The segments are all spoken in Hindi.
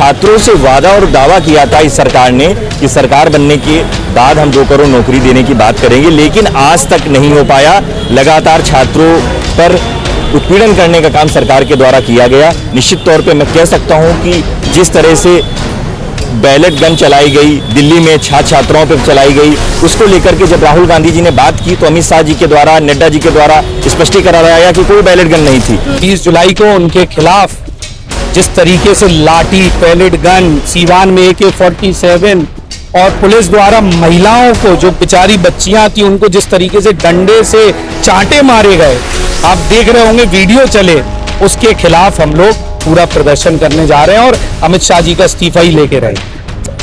छात्रों से वादा और दावा किया था इस सरकार ने कि सरकार बनने के बाद हम 2 करोड़ नौकरी देने की बात करेंगे, लेकिन आज तक नहीं हो पाया। लगातार छात्रों पर उत्पीड़न करने का काम सरकार के द्वारा किया गया। निश्चित तौर पे मैं कह सकता हूं कि जिस तरह से बैलेट गन चलाई गई, दिल्ली में छात्राओं पर चलाई गई, उसको लेकर के जब राहुल गांधी जी ने बात की तो अमित शाह जी के द्वारा, नड्डा जी के द्वारा स्पष्टीकरण कराया कि कोई बैलेट गन नहीं थी। 30 जुलाई को उनके खिलाफ जिस तरीके से लाठी, पैलेट गन, सीवान में AK-47 और पुलिस द्वारा महिलाओं को, जो बेचारी बच्चियां थी, उनको जिस तरीके से डंडे से चांटे मारे गए, आप देख रहे होंगे, वीडियो चले, उसके खिलाफ हम लोग पूरा प्रदर्शन करने जा रहे हैं और अमित शाह जी का इस्तीफा ही लेके रहे।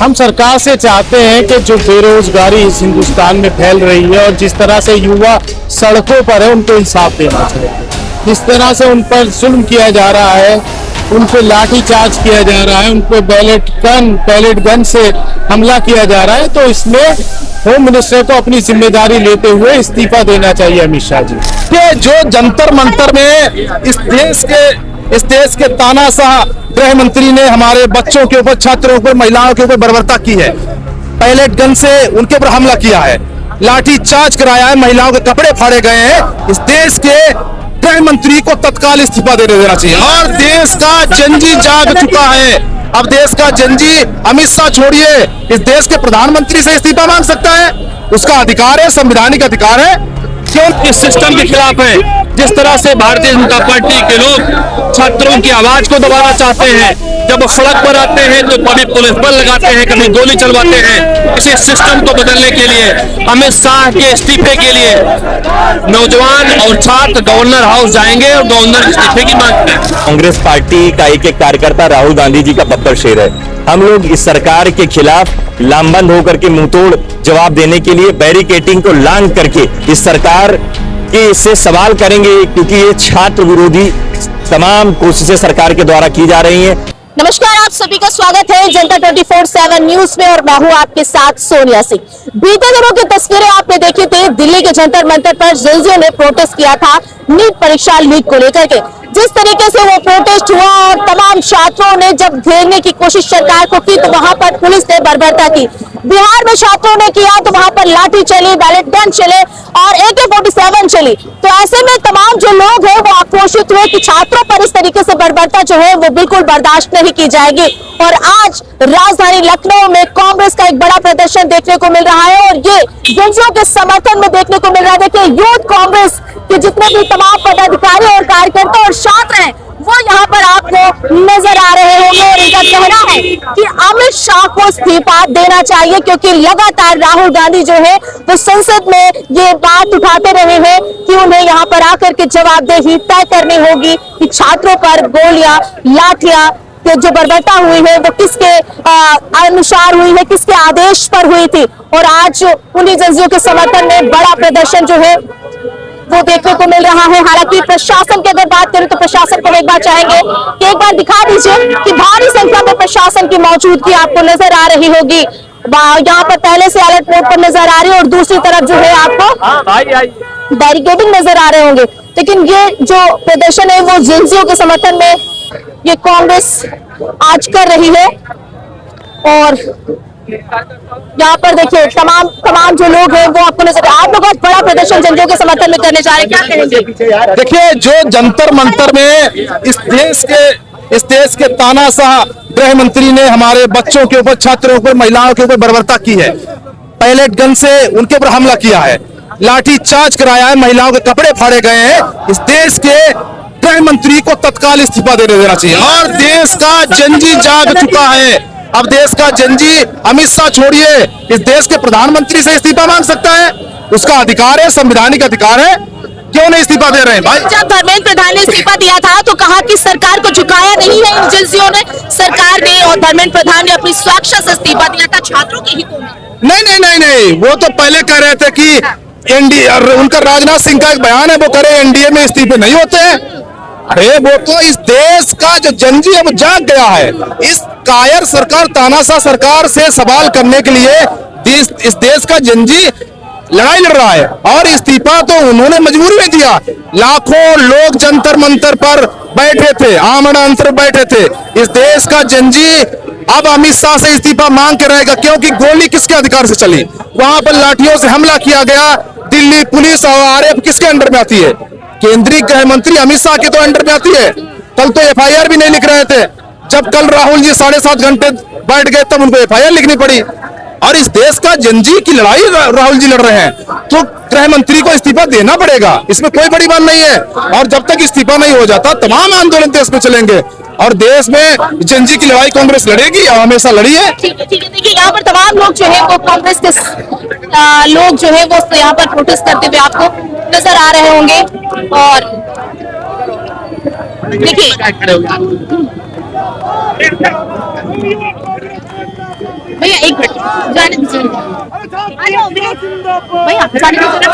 हम सरकार से चाहते हैं कि जो बेरोजगारी इस हिंदुस्तान में फैल रही है और जिस तरह से युवा सड़कों पर है, उनको इंसाफ देना चाहिए। जिस तरह से उन पर जुल्म किया जा रहा है, उन पर लाठीचार्ज किया जा रहा है, उन पर पैलेट गन से हमला किया जा रहा है, तो इसमें होम मिनिस्टर को अपनी जिम्मेदारी लेते हुए इस्तीफा देना चाहिए अमित शाह जी। ये जो जंतर मंतर में इस देश के तानाशाह गृह मंत्री ने हमारे बच्चों के ऊपर, छात्रों के ऊपर, महिलाओं के ऊपर बर्बरता की है, पैलेट गन से उनके ऊपर हमला किया है, लाठी चार्ज कराया है, महिलाओं के कपड़े फाड़े गए हैं। इस देश के गृह मंत्री को तत्काल इस्तीफा देना चाहिए। और देश का जनजी जाग चुका है। अब देश का जनजी अमित शाह छोड़िए, इस देश के प्रधानमंत्री से इस्तीफा मांग सकता है, उसका अधिकार है, संवैधानिक अधिकार है। क्यों इस सिस्टम के खिलाफ है? जिस तरह से भारतीय जनता पार्टी के लोग छात्रों की आवाज को दबाना चाहते हैं, जब वो सड़क पर आते हैं तो कभी पुलिस बल लगाते हैं, कभी गोली चलवाते हैं। इसी सिस्टम को बदलने के लिए, अमित शाह के इस्तीफे के लिए नौजवान और छात्र गवर्नर हाउस जाएंगे और गवर्नर इस्तीफे की मांग करेंगे। कांग्रेस पार्टी का एक कार्यकर्ता राहुल गांधी जी का बब्बर शेर है। हम लोग इस सरकार के खिलाफ लामबंद होकर के मुंहतोड़ जवाब देने के लिए बैरिकेटिंग को लांग करके इस सरकार के से सवाल करेंगे, क्योंकि ये छात्र विरोधी तमाम कोशिशें सरकार के द्वारा की जा रही हैं। नमस्कार, आप सभी का स्वागत है जनता 24/7 न्यूज में और मैं हूं आपके साथ सोनिया सिंह। बीते दिनों की तस्वीरें आपने देखी थी। दिल्ली के जंतर मंतर पर जिलजियों ने प्रोटेस्ट किया था नीट परीक्षा लीक को लेकर के। जिस तरीके से वो प्रोटेस्ट हुआ और तमाम छात्रों ने जब घेरने की कोशिश सरकार को की तो वहां पर पुलिस ने बर्बरता की। बिहार में छात्रों ने किया तो वहां पर लाठी चली, बैलेट गन चले और AK-47 चली। तो ऐसे में तमाम जो लोग हैं वो आक्रोशित हुए कि छात्रों पर इस तरीके से बर्बरता जो है वो बिल्कुल बर्दाश्त नहीं की जाएगी। और आज राजधानी लखनऊ में कांग्रेस का एक बड़ा प्रदर्शन देखने को मिल रहा है और ये जिलजियों के समर्थन में देखने को मिल रहा है। देखिए, यूथ कांग्रेस के जितने भी तमाम पदाधिकारी और कार्यकर्ता और छात्र हैं वो यहाँ पर आपको नजर आ रहे होंगे और इनका कहना है कि अमित शाह को इस्तीफा देना चाहिए, क्योंकि लगातार राहुल गांधी जो है वो संसद में ये बात उठाते रहे हैं कि उन्हें यहाँ पर आकर के जवाबदेही तय करनी होगी कि छात्रों पर गोलियां, लाठियां जो बर्बरता हुई है वो किसके अनुसार हुई है, किसके आदेश पर हुई थी। और आज उन्हीं जिलजियों के समर्थन में बड़ा प्रदर्शन जो है वो देखने को मिल रहा है। हालांकि प्रशासन की अगर बात करें तो प्रशासन को एक बार चाहेंगे कि एक बार दिखा दीजिए कि भारी संख्या में प्रशासन की मौजूदगी आपको नजर आ रही होगी। यहाँ पर पहले से अलर्ट मोड पर नजर आ रही है और दूसरी तरफ जो है आपको बैरिकेडिंग नजर आ रहे होंगे। लेकिन ये जो प्रदर्शन है वो जिलजियों के समर्थन में ये कांग्रेस आज कर रही है। और यहाँ पर देखिए तमाम जो लोग हैं वो आपको नजर, आप लोग आज बड़ा प्रदर्शन जिलजियों के समर्थन में करने जा रहे हैं, क्या कहेंगे? देखिए, जो जंतर मंतर में इस देश के तानाशाह गृह मंत्री ने हमारे बच्चों के ऊपर, छात्रों के ऊपर, महिलाओं के ऊपर बर्बरता की है, पैलेट गन से उनके ऊपर हमला किया है, लाठी चार्ज कराया है, महिलाओं के कपड़े फाड़े गए हैं। इस देश के गृह मंत्री को तत्काल इस्तीफा देना चाहिए। और देश का जनजी जाग चुका है। अब देश का जनजी अमित शाह छोड़िए, इस देश के प्रधानमंत्री से इस्तीफा मांग सकता है, उसका अधिकार है, संवैधानिक अधिकार है। क्यों नहीं इस्तीफा दे रहे हैं भाई? जब धर्मेंद्र प्रधान ने इस्तीफा दिया था तो कहा कि सरकार को झुकाया नहीं है इन जिलजियों ने, सरकार ने और धर्मेंद्र प्रधान ने अपनी स्वेच्छा से इस्तीफा दिया था छात्रों के हितों में। नहीं, वो तो पहले कह रहे थे कि एनडीए, उनका राजनाथ सिंह का एक बयान है, वो करे एनडीए में इस्तीफे नहीं होते हैं। अरे वो तो इस देश का जो जनजी है वो जाग गया है। इस कायर सरकार, तानाशाह सरकार से सवाल करने के लिए इस देश का जनजी लड़ाई लड़ रहा है। और इस्तीफा तो उन्होंने मजबूरी में दिया। लाखों लोग जंतर मंतर पर बैठे थे, आमरण अंतर बैठे थे। इस देश का जनजी अब अमित शाह से इस्तीफा मांग के रहेगा, क्योंकि गोली किसके अधिकार से चली, वहां पर लाठियों से हमला किया गया। दिल्ली पुलिस और आरएएफ किसके अंडर में आती है? केंद्रीय गृह मंत्री अमित शाह के तो अंडर में आती है। कल तो एफआईआर भी नहीं लिख रहे थे, जब कल राहुल जी 7.5 घंटे बैठ गए तब उनको एफआईआर लिखनी पड़ी। और इस देश का जनजी की लड़ाई राहुल जी लड़ रहे हैं, तो गृह मंत्री को इस्तीफा देना पड़ेगा, इसमें कोई बड़ी बात नहीं है। और जब तक इस्तीफा नहीं हो जाता तमाम आंदोलन देश में चलेंगे। और देश में जनजी की लड़ाई कांग्रेस लड़ेगी और हमेशा लड़ी है। ठीक है, देखिए यहाँ पर तमाम लोग जो है वो कांग्रेस के लोग जो है वो यहाँ पर प्रोटेस्ट करते हुए आपको नजर आ रहे होंगे। और देखिए भैया एक मिनट जाने दीजिए, भैया जाने दीजिए।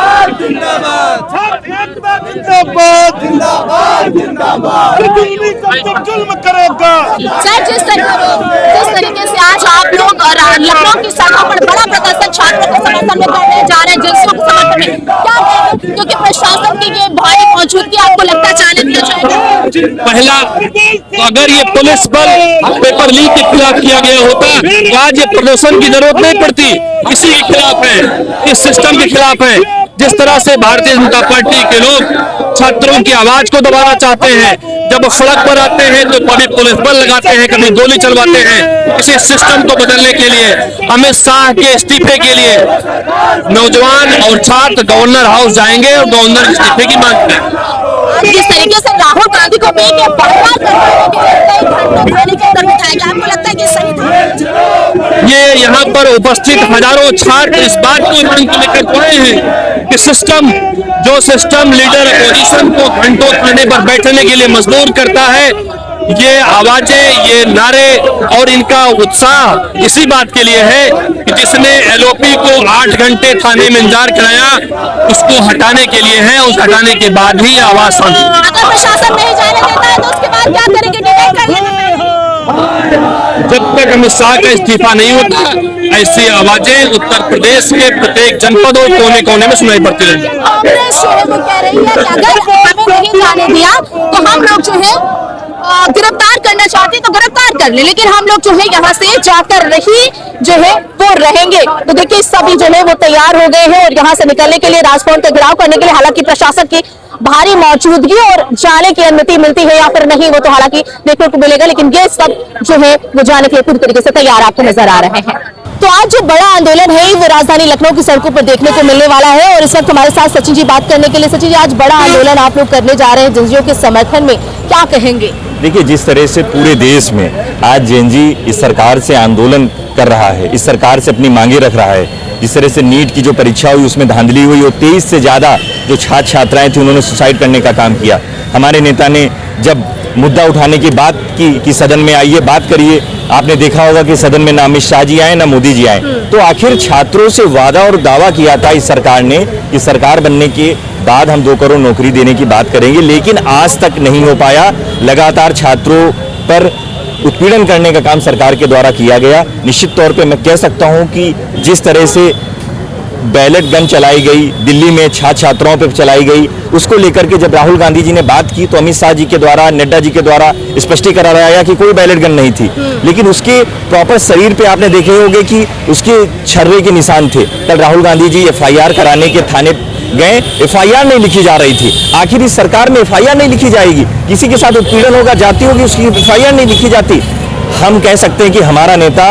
सर जिस तरीके से आज आप लोग लखनऊ की सड़कों पर बड़ा प्रदर्शन छात्रों के समर्थन में करने जा रहे हैं, जिनसों के समर्थन में, क्या कहेंगे? क्योंकि प्रशासन की ये भारी मौजूदगी आपको लगता है जाने दिया जाएगा? पहला तो अगर ये पुलिस बल पेपर लीक के खिलाफ किया गया होता तो आज ये प्रदर्शन की जरूरत नहीं पड़ती। इसी के खिलाफ है, इस सिस्टम के खिलाफ है। जिस तरह से भारतीय जनता पार्टी के लोग छात्रों की आवाज को दबाना चाहते हैं, जब वो सड़क पर आते हैं तो कभी पुलिस बल लगाते हैं, कभी गोली चलवाते हैं। इसी सिस्टम को बदलने के लिए अमित शाह के इस्तीफे के लिए नौजवान और छात्र गवर्नर हाउस जाएंगे और गवर्नर इस्तीफे की मांग करेंगे। जिस तरीके से राहुल गांधी को भी आपको लगता है कि सही था? ये यहाँ पर उपस्थित हजारों छात्र इस बात को मांग के लेकर खड़े हैं कि सिस्टम लीडर अपोजिशन को घंटों खाने पर बैठने के लिए मजबूर करता है, ये आवाजें, ये नारे और इनका उत्साह इसी बात के लिए है कि जिसने एलओपी को 8 घंटे थाने में इंतजार कराया उसको हटाने के लिए है। उस हटाने के बाद ही आवाज शांत। अगर प्रशासन नहीं जाने देता है तो उसके बाद क्या करेंगे? डिटेन कर लेंगे। जब तक अमित शाह का इस्तीफा नहीं होता ऐसी आवाजें उत्तर प्रदेश के प्रत्येक जनपद और कोने कोने में सुनाई पड़ती रहेंगी। कांग्रेस जो है वो कह रही है कि अगर हमें नहीं जाने दिया तो हम लोग जो है गिरफ्तार करना चाहते तो गिरफ्तार कर ले, लेकिन हम लोग जो है यहाँ से जाकर रही जो है वो रहेंगे। तो देखिए सभी जो है वो तैयार हो गए हैं और यहाँ से निकलने के लिए, राजभवन का घेराव करने के लिए। हालांकि प्रशासन की भारी मौजूदगी और जाने की अनुमति मिलती है या फिर नहीं वो तो हालांकि देखने को मिलेगा, लेकिन ये सब जो है वो जाने के लिए पूरी तरीके से तैयार आपको नजर आ रहे हैं। तो आज जो बड़ा आंदोलन है वो राजधानी लखनऊ की सड़कों पर देखने को मिलने वाला है और इस वक्त हमारे साथ सचिन जी बात करने के लिए। सचिन जी, आज बड़ा आंदोलन आप लोग करने जा रहे हैं जनजियों के समर्थन में, क्या कहेंगे? देखिए, जिस तरह से पूरे देश में आज जेएनजी इस सरकार से आंदोलन कर रहा है, इस सरकार से अपनी मांगे रख रहा है, जिस तरह से नीट की जो परीक्षा हुई उसमें धांधली हुई और 23 से ज़्यादा जो छात्र छात्राएं थी उन्होंने सुसाइड करने का काम किया। हमारे नेता ने जब मुद्दा उठाने की बात की कि सदन में आइए बात करिए, आपने देखा होगा कि सदन में ना अमित शाह जी आए ना मोदी जी आए। तो आखिर छात्रों से वादा और दावा किया था इस सरकार ने कि सरकार बनने के बाद हम 2 करोड़ नौकरी देने की बात करेंगे, लेकिन आज तक नहीं हो पाया। लगातार छात्रों पर उत्पीड़न करने का काम सरकार के द्वारा किया गया। निश्चित तौर पे मैं कह सकता हूं कि जिस तरह से बैलेट गन चलाई गई, दिल्ली में छात्र छात्राओं पर चलाई गई, उसको लेकर के जब राहुल गांधी जी ने बात की तो अमित शाह जी के द्वारा, नड्डा जी के द्वारा स्पष्टीकरण आया कि कोई बैलेट गन नहीं थी, लेकिन उसके प्रॉपर शरीर पे आपने देखे होंगे कि उसके छर्रे के निशान थे। कल राहुल गांधी जी एफआईआर कराने के थाने गए, एफआईआर नहीं लिखी जा रही थी। आखिर इस सरकार में एफआईआर नहीं लिखी जाएगी, किसी के साथ उत्पीड़न होगा, जाति होगी, उसकी एफआईआर नहीं लिखी जाती। हम कह सकते हैं कि हमारा नेता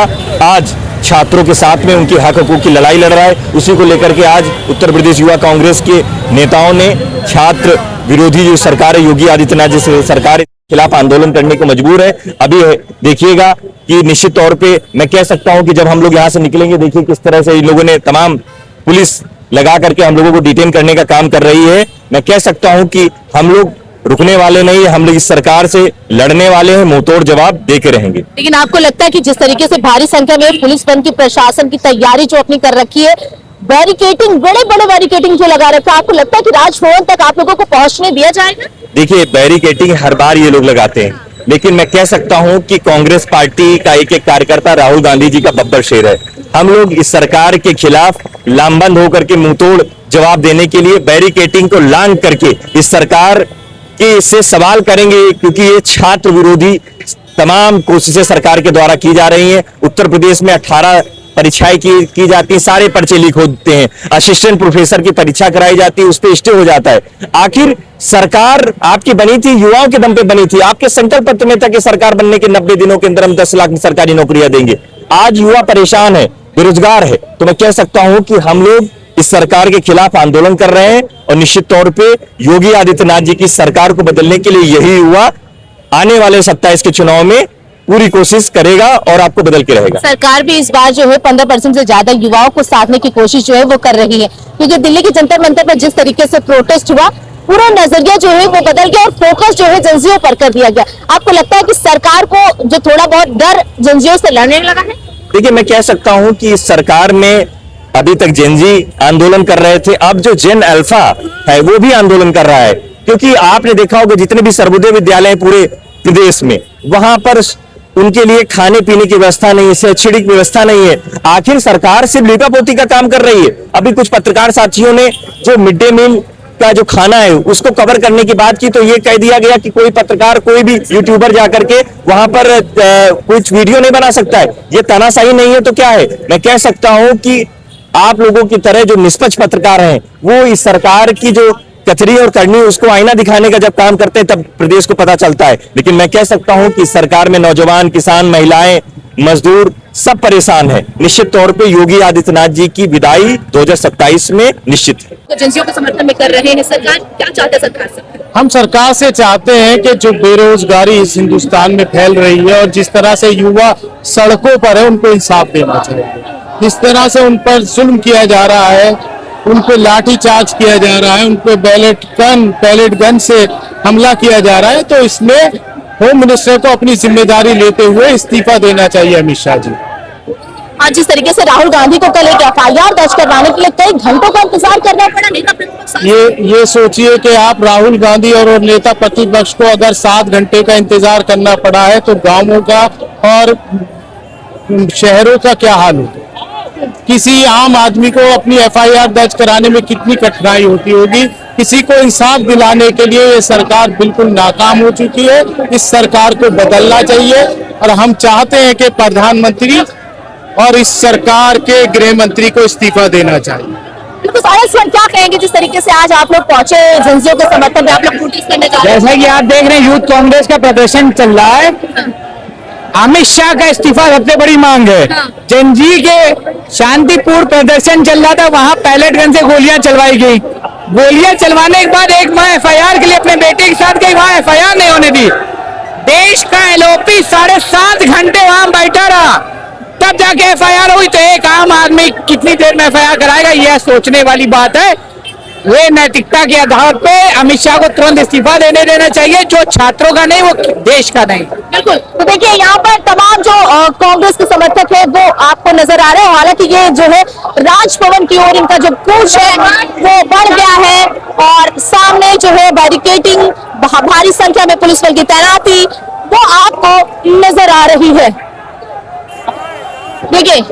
आज छात्रों के साथ में उनके हक हकूक की लड़ाई लड़ रहा है। उसी को लेकर के आज उत्तर प्रदेश युवा कांग्रेस के नेताओं ने छात्र विरोधी जो सरकार है योगी आदित्यनाथ जी सरकार के खिलाफ आंदोलन करने को मजबूर है। अभी देखिएगा कि निश्चित तौर पे मैं कह सकता हूं कि जब हम लोग यहाँ से निकलेंगे, देखिए किस तरह से इन लोगों ने तमाम पुलिस लगा करके हम लोगों को डिटेन करने का काम कर रही है। मैं कह सकता हूं कि हम लोग रुकने वाले नहीं, हम लोग इस सरकार से लड़ने वाले हैं, मुंहतोड़ जवाब देके रहेंगे। लेकिन आपको लगता है कि जिस तरीके से भारी संख्या में पुलिस बल की प्रशासन की तैयारी जो अपनी कर रखी है, बैरिकेटिंग, बड़े बड़े बैरिकेटिंग जो लगा रखा है, आपको लगता है कि राजभवन तक आप लोगों को पहुंचने दिया जाएगा? देखिए, बैरिकेटिंग हर बार ये लोग लगाते हैं, लेकिन मैं कह सकता हूं कि कांग्रेस पार्टी का एक एक कार्यकर्ता राहुल गांधी जी का बब्बर शेर है। हम लोग इस सरकार के खिलाफ लामबंद होकर के मुंहतोड़ जवाब देने के लिए बैरिकेटिंग को लांग करके इस सरकार के इससे सवाल करेंगे, क्योंकि ये छात्र विरोधी तमाम कोशिशें सरकार के द्वारा की जा रही हैं। उत्तर प्रदेश में 18 परीक्षाएं की जाती है, सारे पर्चे लीक होते हैं, असिस्टेंट प्रोफेसर की परीक्षा कराई जाती है, उस पर स्टे हो जाता है। आखिर सरकार आपकी बनी थी, युवाओं के दम पे बनी थी। आपके संकल्प पत्र में था कि सरकार बनने के 90 दिनों के अंदर हम 10 लाख सरकारी नौकरियां देंगे। आज युवा परेशान है, बेरोजगार है, तो मैं कह सकता हूं कि हम लोग इस सरकार के खिलाफ आंदोलन कर रहे हैं और निश्चित तौर पे योगी आदित्यनाथ जी की सरकार को बदलने के लिए यही युवा आने वाले 27 के चुनाव में पूरी कोशिश करेगा और आपको बदल के रहेगा। सरकार भी इस बार जो है 15% से ज्यादा युवाओं को साधने की कोशिश जो है वो कर रही है, क्योंकि दिल्ली के जंतर मंतर पर जिस तरीके से प्रोटेस्ट हुआ, पूरा नजरिया जो है वो बदल गया और फोकस जो है जंजियों पर कर दिया गया। आपको लगता है कि सरकार को जो थोड़ा बहुत डर जंजियों से लड़ने लगा है? देखिए, मैं कह सकता हूं कि इस सरकार में अभी तक जेनजी आंदोलन कर रहे थे, अब जो जेन अल्फा है वो भी आंदोलन कर रहा है, क्योंकि आपने देखा होगा जितने भी सर्वोदय विद्यालय हैं पूरे प्रदेश में, वहां पर उनके लिए खाने पीने की व्यवस्था नहीं है, शैक्षणिक व्यवस्था नहीं है। आखिर सरकार सिर्फ लीपापोती का काम कर रही है। अभी कुछ पत्रकार साथियों ने जो मिड डे मील का जो खाना है उसको कवर करने की बात की, तो ये कह दिया गया कि कोई पत्रकार, कोई भी यूट्यूबर जाकर के वहां पर कुछ वीडियो नहीं बना सकता है। ये तानाशाही नहीं है तो क्या है? मैं कह सकता हूं कि आप लोगों की तरह जो निष्पक्ष पत्रकार हैं वो इस सरकार की जो कचरी और करनी उसको आईना दिखाने का जब काम करते हैं तब प्रदेश को पता चलता है। लेकिन मैं कह सकता हूं कि सरकार में नौजवान, किसान, महिलाएं, मजदूर सब परेशान है। निश्चित तौर पे योगी आदित्यनाथ जी की विदाई 2027 में निश्चित है। तो एजेंसियों के समर्थन में कर रहे हैं, सरकार क्या चाहते हैं? सरकार से हम सरकार से चाहते हैं कि जो बेरोजगारी इस हिंदुस्तान में फैल रही है और जिस तरह से युवा सड़कों पर है, उनको इंसाफ देना चाहिए। जिस तरह से उन पर जुल्म किया जा रहा है, उन पे लाठीचार्ज किया जा रहा है, उन पे पैलेट गन से हमला किया जा रहा है, तो इसमें होम मिनिस्टर को अपनी जिम्मेदारी लेते हुए इस्तीफा देना चाहिए अमित शाह जी। आज जिस तरीके से राहुल गांधी को कल एक FIR दर्ज करवाने के लिए कई घंटों का इंतजार करना पड़ा नेता प्रतिपक्ष, ये सोचिए कि आप राहुल गांधी और नेता प्रतिपक्ष को अगर 7 घंटे का इंतजार करना पड़ा है तो गांवों का और शहरों का क्या हाल होगा? किसी आम आदमी को अपनी FIR दर्ज कराने में कितनी कठिनाई होती होगी। किसी को इंसाफ दिलाने के लिए ये सरकार बिल्कुल नाकाम हो चुकी है। इस सरकार को बदलना चाहिए और हम चाहते हैं कि प्रधानमंत्री और इस सरकार के गृह मंत्री को इस्तीफा देना चाहिए। बिल्कुल क्या कहेंगे जिस तरीके से आज आप लोग पहुंचे एजेंसियों के समर्थन में, आप लोग प्रोटेस्ट करने जा रहे हैं? जैसा कि आप देख रहे हैं यूथ कांग्रेस का प्रदर्शन चल रहा है। अमित शाह का इस्तीफा सबसे बड़ी मांग है। जेनजी के शांतिपूर्ण प्रदर्शन चल रहा था, वहां पैलेट गन से गोलियां चलवाई गई। गोलियां चलवाने के बाद एक मां FIR के लिए अपने बेटे के साथ गई, वहां FIR नहीं होने दी। देश का LOP 7.5 घंटे वहां बैठा रहा, तब जाके FIR हुई। तो एक आम आदमी कितनी देर में FIR कराएगा? यह सोचने वाली बात है। वे नैतिकता के आधार पे अमित शाह को तुरंत इस्तीफा देना चाहिए, जो छात्रों का नहीं वो देश का नहीं। बिल्कुल। तो देखिए यहाँ पर तमाम जो कांग्रेस के समर्थक है वो आपको नजर आ रहे हैं। हालांकि ये जो है राजभवन की ओर इनका जो कूच है वो बढ़ गया है और सामने जो है बैरिकेडिंग, भारी संख्या में पुलिस बल की तैनाती वो आपको नजर आ रही है। देखिए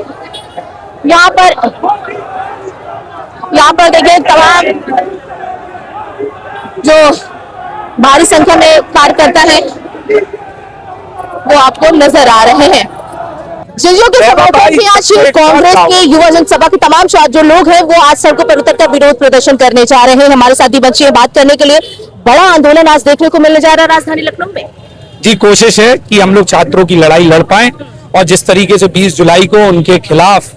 यहाँ पर देखिए तमाम जो भारी संख्या में कार्यकर्ता है वो आपको नजर आ रहे हैं। जियो के समर्थन में आज कांग्रेस के युवा जनसभा के तमाम जो लोग हैं वो आज सड़कों पर उतरकर विरोध प्रदर्शन करने जा रहे हैं। हमारे साथी बच्चे बात करने के लिए बड़ा आंदोलन आज देखने को मिलने जा रहा है राजधानी लखनऊ में। जी, कोशिश है कि हम लोग छात्रों की लड़ाई लड़ पाएं और जिस तरीके से 20 जुलाई को उनके खिलाफ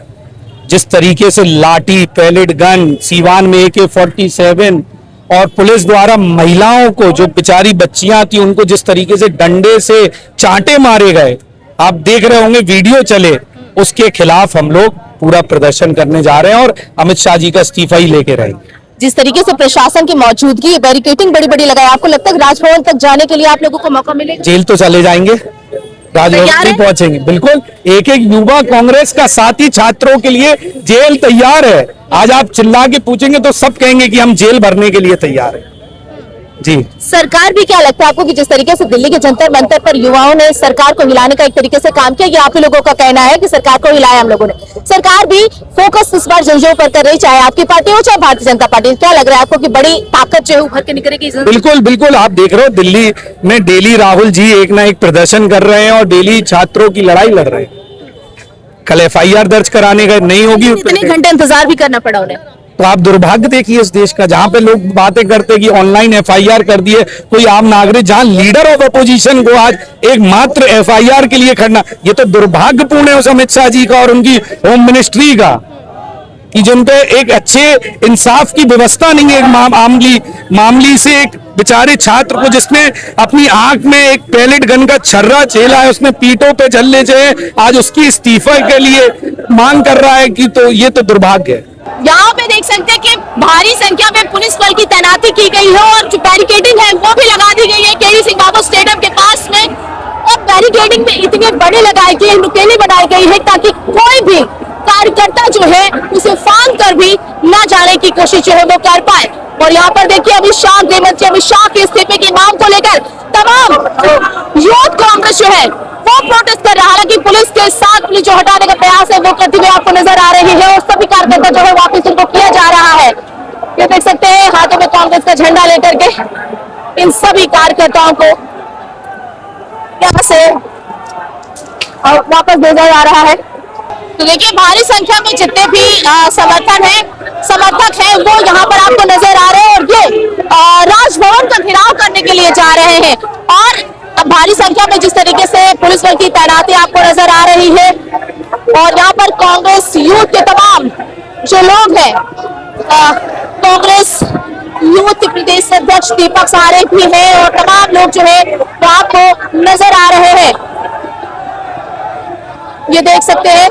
जिस तरीके से लाठी, पैलेट गन, सीवान में AK-47 और पुलिस द्वारा महिलाओं को, जो बेचारी बच्चियां थी, उनको जिस तरीके से डंडे से चांटे मारे गए, आप देख रहे होंगे वीडियो चले, उसके खिलाफ हम लोग पूरा प्रदर्शन करने जा रहे हैं और अमित शाह जी का इस्तीफा ही लेके रहेंगे। जिस तरीके से प्रशासन की मौजूदगी, बैरिकेडिंग बड़ी लगाई, आपको लगता है राजभवन तक जाने के लिए आप लोगों को मौका मिलेगा? जेल तो चले जाएंगे, राजभवन नहीं पहुंचेंगे। बिल्कुल, एक युवा कांग्रेस का साथी छात्रों के लिए जेल तैयार है। आज आप चिल्ला के पूछेंगे तो सब कहेंगे कि हम जेल भरने के लिए तैयार हैं। जी। सरकार भी, क्या लगता है आपको कि जिस तरीके से दिल्ली के जंतर मंतर पर युवाओं ने सरकार को हिलाने का एक तरीके से काम किया, ये आप ही लोगों का कहना है कि सरकार को हिलाया हम लोगों ने, सरकार भी फोकस इस बार जंजीरों पर कर रही, चाहे आपकी पार्टी हो चाहे भारतीय जनता पार्टी, क्या लग रहा है आपको कि बड़ी ताकत जो है उभर के निकलेगी? बिल्कुल बिल्कुल, आप देख रहे हो दिल्ली में डेली राहुल जी एक ना एक प्रदर्शन कर रहे हैं और डेली छात्रों की लड़ाई लड़ रहे हैं। कल FIR दर्ज कराने का नहीं होगी, इतने घंटे इंतजार भी करना पड़ा उन्हें। तो आप दुर्भाग्य देखिए इस देश का, जहां पे लोग बातें करते कि ऑनलाइन FIR कर दिए कोई आम नागरिक, जहां लीडर ऑफ अपोजिशन को आज एक मात्र FIR के लिए खड़ना, ये तो दुर्भाग्यपूर्ण है उस अमित शाह जी का और उनकी होम मिनिस्ट्री का, कि जिन पे एक अच्छे इंसाफ की व्यवस्था नहीं है। एक मामूली से एक बेचारे छात्र को जिसने अपनी आंख में एक पैलेट गन का छर्रा झेला है, उसने पीठों पे झल्ले जो आज उसकी इस्तीफा के लिए मांग कर रहा है, कि तो ये तो दुर्भाग्य है। यहाँ पे देख सकते हैं कि भारी संख्या में पुलिस बल की तैनाती की गई है और जो बैरिकेडिंग है वो भी लगा दी गई है केडी सिंह बाबू स्टेडियम के पास में, और बैरिकेडिंग में इतनी बड़ी लगाई गई है, नुकेली बनाई गई है ताकि कोई भी कार्यकर्ता जो है उसे फांद कर भी न जाने की कोशिश जो है वो कर पाए। और यहाँ पर देखिए अमित शाह, गृह मंत्री अमित शाह के इस्तीफे की मांग को लेकर तमाम यूथ कांग्रेस जो है वो प्रोटेस्ट कर रहा है। हालांकि पुलिस के साथ पुलिस जो हटाने का प्रयास है वो करती हुई आपको नजर आ रही है और सभी कार्यकर्ता जो है वापस उनको किया जा रहा है। ये देख सकते हैं हाथों में कांग्रेस का झंडा लेकर के इन सभी कार्यकर्ताओं को यहाँ से वापस भेजा जा रहा है। तो देखिए भारी संख्या में जितने भी समर्थक हैं वो यहाँ पर आपको नजर आ रहे हैं और ये राजभवन का घेराव करने के लिए जा रहे हैं। और भारी संख्या में जिस तरीके से पुलिस बल की तैनाती आपको नजर आ रही है और यहाँ पर कांग्रेस यूथ के तमाम जो लोग हैं, कांग्रेस यूथ प्रदेश अध्यक्ष दीपक सहारे भी हैं और तमाम लोग जो है वो आपको नजर आ रहे हैं। ये देख सकते हैं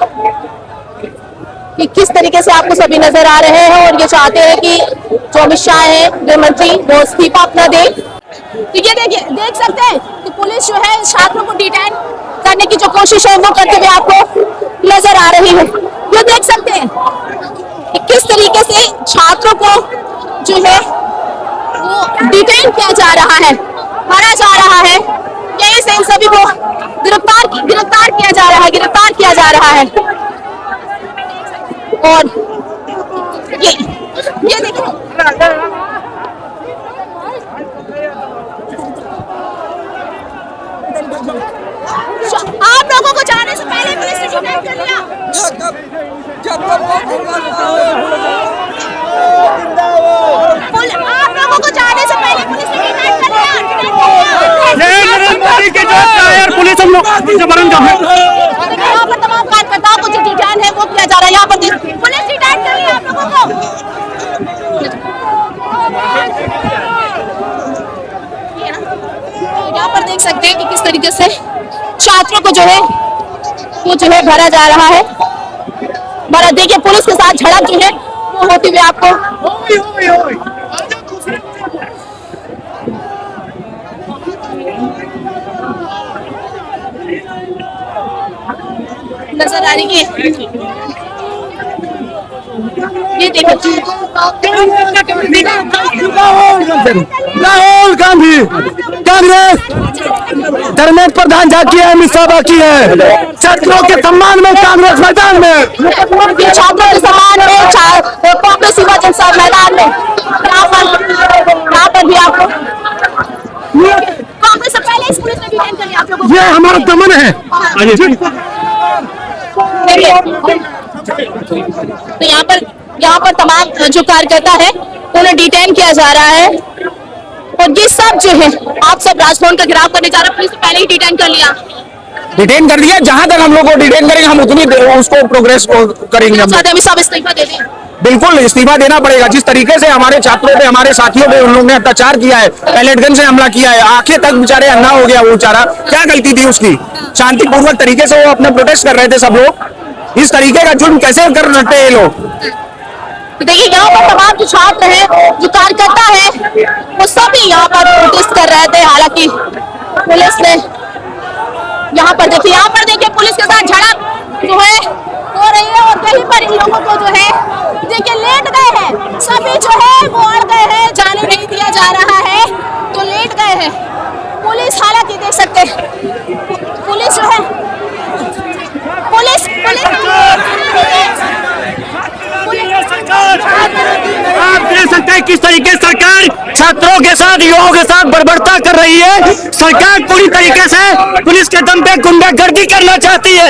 कि किस तरीके से आपको सभी नजर आ रहे हैं और ये चाहते हैं कि जो अमित शाह है गृह मंत्री वो इस्तीफा अपना दे। तो ये देखिए देख सकते हैं कि पुलिस जो है छात्रों को डिटेन करने की जो कोशिश है वो करते हुए आपको नजर आ रही है। ये देख सकते हैं कि किस तरीके से छात्रों को जो है वो डिटेन किया जा रहा है, मारा जा रहा है, यही से इन सभी को गिरफ्तार किया जा रहा है। और ये देखिए आप लोगों को जाने से पहले पुलिस ने डिटेन कर लिया। आप लोगों को जाने से पहले पुलिस ने डिटेन कर लिया। नरेंद्र मोदी के जो टायर पुलिस हम लोग यहाँ पर तमाम कार्यकर्ताओं को जो डिटेन है वो किया जा रहा है। यहाँ पर पुलिस डिटेन कर लिया आप लोगों को। यहाँ पर देख सकते हैं कि किस तरीके से छात्रों को जो है वो जो है भरा जा रहा है। भरा देखिए पुलिस के साथ झड़प जो है वो होती हुई आपको नजर आ रही है। ये देखो राहुल गांधी कांग्रेस धर्मेंद्र प्रधान झांकी है, अमित शाह बाकी है। छात्रों के सम्मान में कांग्रेस मैदान में, छात्रों के सम्मान में कांग्रेस युवा जनता मैदान में यहाँ पर भी आपको कांग्रेस से पहले इस पुलिस ने डिटेन कर लिया आप लोगों को। ये हमारा दमन है। तो यहाँ पर तमाम जो कार्यकर्ता है उन्हें डिटेन किया जा रहा है और ये सब जो है आप सब राजभवन का घेराव करने जा रहे हैं। पुलिस ने पहले ही डिटेन कर लिया, डिटेन कर दिया। जहां तक हम लोग को डिटेन करेंगे हम उतनी उसको प्रोग्रेस को करेंगे। अमित शाह इस्तीफा दे दें। बिल्कुल इस्तीफा देना पड़ेगा। जिस तरीके से हमारे छात्रों पे हमारे साथियों पे उन लोगों ने अत्याचार किया है, पैलेट गन से हमला किया है, आंखें तक बेचारे अन्ना हो गया वो बेचारा। क्या गलती थी उसकी? शांतिपूर्वक तरीके से वो अपने प्रोटेस्ट कर रहे थे सब लोग। इस तरीके का जुर्म कैसे कर रहे हैं ये लोग? देखिए यहाँ पर तमाम जो छात्र हैं जो कार्यकर्ता है वो सभी यहाँ पर प्रोटेस्ट कर रहे थे। हालांकि पुलिस ने यहाँ पर देखिए पुलिस के साथ झड़प जो है हो रही है और कहीं पर इन लोगों को जो है देखिए लेट गए हैं, सभी जो है वो अड़ गए हैं, जाने नहीं दिया जा रहा है। हैं किस तरीके से सरकार छात्रों के साथ, युवाओं के साथ बर्बरता कर रही है। सरकार पूरी तरीके से पुलिस के दम पे गुंडागर्दी करना चाहती है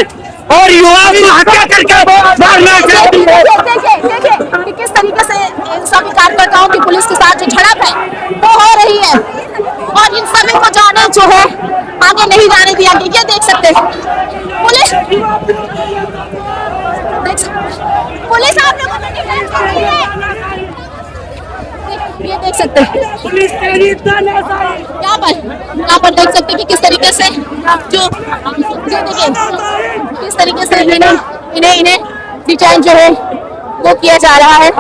और युवाओं की हत्या करके मारना चाहती है। देखिए कि किस तरीके से इन सभी कार्यकर्ताओं की पुलिस के साथ जो झड़प है वो हो रही है और इन सभी को जाने जो है आगे नहीं जाने दिया गया। ये देख सकते हैं पुलिस आप लोगों को डिफेंस कर रही है। ये देख सकते हैं यहाँ पर देख सकते हैं कि किस तरीके से जो देखिए किस तरीके से इन्हें डिटेन जो है वो किया जा रहा है।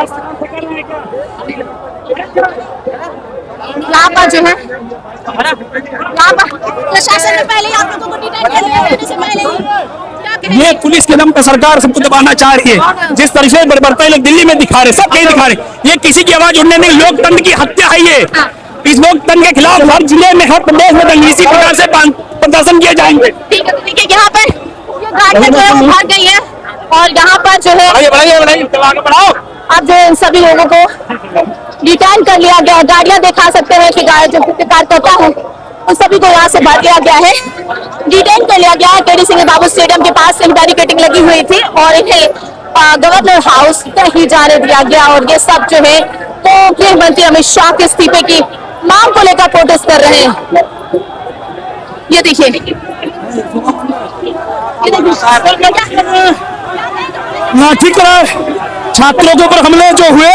यहाँ पर जो है यहाँ पर प्रशासन ने पहले आप लोगों को डिटेन कर लिया है, से पहले ही ये पुलिस के दम पे सरकार सबको दबाना चाह रही है। जिस तरह से बर्बरता लोग दिल्ली में दिखा रहे, सब कहीं दिखा रहे, ये किसी की आवाज उठने नहीं, लोकतंत्र की हत्या है ये। इस लोकतंत्र के खिलाफ हर जिले में, हर प्रदेश में इसी प्रकार से प्रदर्शन किए जाएंगे। ठीक है, देखिए यहाँ पर ये गाड़ियाँ जो है वो भाग गई है और यहाँ पर जो है अब जो इन सभी लोगों को डिटेन कर लिया गया है। गाड़ियाँ दिखा सकते हैं कि जो कार्यकर्ता है उन सभी को यहाँ से भर लिया गया है, डिटेन कर लिया गया है। केडी सिंह बाबू स्टेडियम के पास से बैरिकेडिंग लगी हुई थी और इन्हें गवर्नर हाउस तक ही जाने दिया गया और ये सब जो है तो गृह मंत्री अमित शाह के इस्तीफे की मांग को लेकर प्रोटेस्ट कर रहे हैं। ये देखिए लाठी कराए छात्रों के ऊपर हमले जो हुए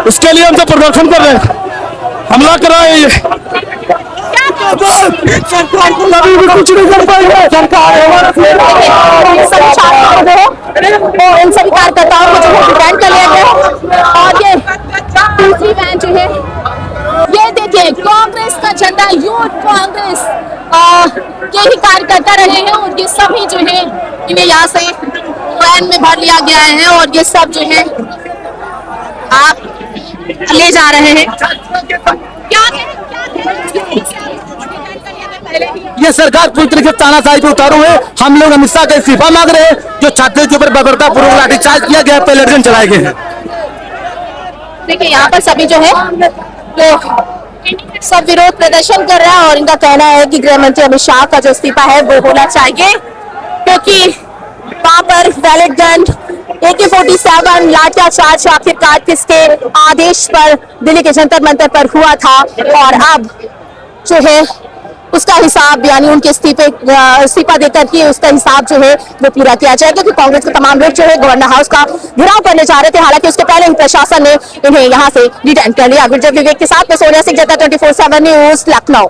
उसके लिए हम तो प्रदर्शन कर रहे हैं। हमला कराए सरकार को अभी भी कुछ नहीं कर पाई है सरकार। सभी छात्रों को इन सभी कार्यकर्ताओं को जो है डिटेन कर लिया गया और ये दूसरी वैन जो है ये देखिए कांग्रेस का झंडा, यूथ कांग्रेस के ही कार्यकर्ता रहे हैं और ये सभी जो है इन्हें यहाँ से वैन में भर लिया गया है और ये सब जो है आप ले जा रहे हैं। ये सरकार पूरी तरीके से तानाशाही पे उतारू है। हम लोग अमित शाह का इस्तीफा मांग रहे हैं। जो छात्रों के ऊपर बर्बरता पूर्वक लाठीचार्ज किया गया, पैलेट गन चलाए गए हैं। देखिए यहाँ पर सभी जो है तो सब विरोध प्रदर्शन कर रहा है और इनका कहना है कि गृह मंत्री अमित शाह का जो इस्तीफा है वो होना चाहिए क्योंकि वहां पर बैलेट गन, AK-47 लाठीचार्ज आखिरकार किसके आदेश पर दिल्ली के जंतर मंतर पर हुआ था और अब जो है उसका हिसाब यानी उनके इस्तीफा देकर के उसका हिसाब जो है वो पूरा किया जाएगा क्योंकि कांग्रेस के तमाम लोग जो है गवर्नर हाउस का घेराव करने जा रहे थे। हालांकि उसके पहले ही प्रशासन ने इन्हें यहां से डिटेन कर लिया। विवेक के साथ में सोनिया सिंह, जनता 24/7 न्यूज, लखनऊ।